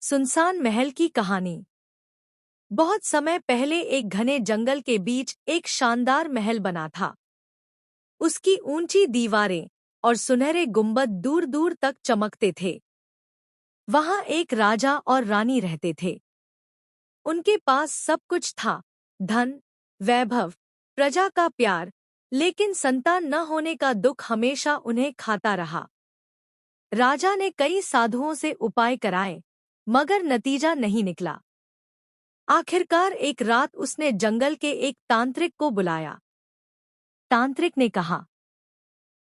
सुनसान महल की कहानी। बहुत समय पहले एक घने जंगल के बीच एक शानदार महल बना था। उसकी ऊंची दीवारें और सुनहरे गुंबद दूर दूर तक चमकते थे। वहां एक राजा और रानी रहते थे। उनके पास सब कुछ था, धन, वैभव, प्रजा का प्यार, लेकिन संतान न होने का दुख हमेशा उन्हें खाता रहा। राजा ने कई साधुओं से उपाय कराए, मगर नतीजा नहीं निकला। आखिरकार एक रात उसने जंगल के एक तांत्रिक को बुलाया। तांत्रिक ने कहा,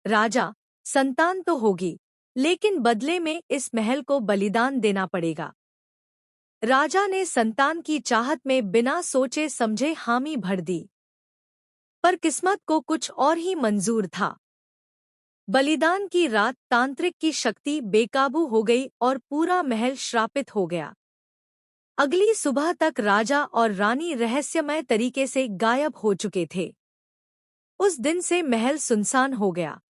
राजा, संतान तो होगी, लेकिन बदले में इस महल को बलिदान देना पड़ेगा। राजा ने संतान की चाहत में बिना सोचे समझे हामी भर दी। पर किस्मत को कुछ और ही मंजूर था। बलिदान की रात तांत्रिक की शक्ति बेकाबू हो गई और पूरा महल श्रापित हो गया। अगली सुबह तक राजा और रानी रहस्यमय तरीके से गायब हो चुके थे। उस दिन से महल सुनसान हो गया।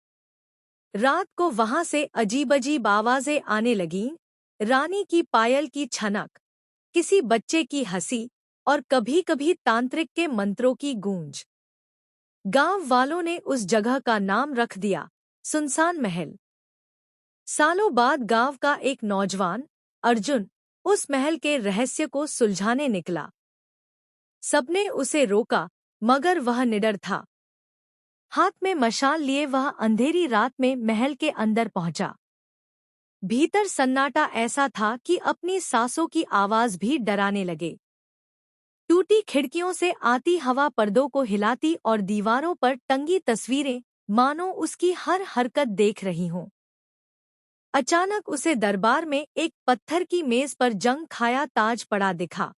रात को वहां से अजीब-अजीब आवाजें आने लगीं, रानी की पायल की छनक, किसी बच्चे की हंसी और कभी-कभी तांत्रिक के मंत्रों की गूंज। गांव वालों ने उस जगह का नाम रख दिया, सुनसान महल। सालों बाद गांव का एक नौजवान, अर्जुन, उस महल के रहस्य को सुलझाने निकला। सबने उसे रोका, मगर वह निडर था। हाथ में मशाल लिए वह अंधेरी रात में महल के अंदर पहुंचा। भीतर सन्नाटा ऐसा था कि अपनी सांसों की आवाज भी डराने लगे। टूटी खिड़कियों से आती हवा पर्दों को हिलाती और दीवारों पर टंगी तस्वीरें मानो उसकी हर हरकत देख रही हों। अचानक उसे दरबार में एक पत्थर की मेज पर जंग खाया ताज पड़ा दिखा।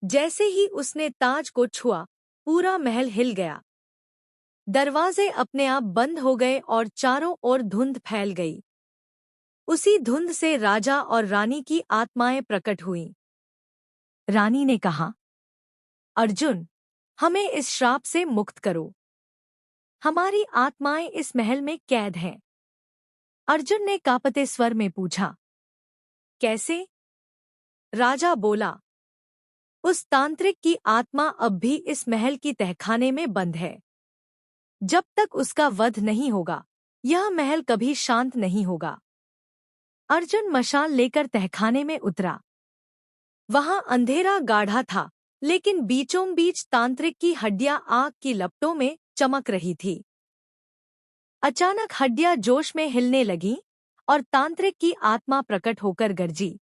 जैसे ही उसने ताज को छुआ, पूरा महल हिल गया। दरवाजे अपने आप बंद हो गए और चारों ओर धुंध फैल गई। उसी धुंध से राजा और रानी की आत्माएं प्रकट हुईं। रानी ने कहा, अर्जुन, हमें इस श्राप से मुक्त करो। हमारी आत्माएं इस महल में कैद हैं। अर्जुन ने कांपते स्वर में पूछा, कैसे? राजा बोला, उस तांत्रिक की आत्मा अब भी इस महल की तहखाने में बंद है। जब तक उसका वध नहीं होगा, यह महल कभी शांत नहीं होगा। अर्जुन मशाल लेकर तहखाने में उतरा। वहां अंधेरा गाढ़ा था, लेकिन बीचों बीच तांत्रिक की हड्डियां आग की लपटों में चमक रही थी। अचानक हड्डियां जोश में हिलने लगीं और तांत्रिक की आत्मा प्रकट होकर गरजी,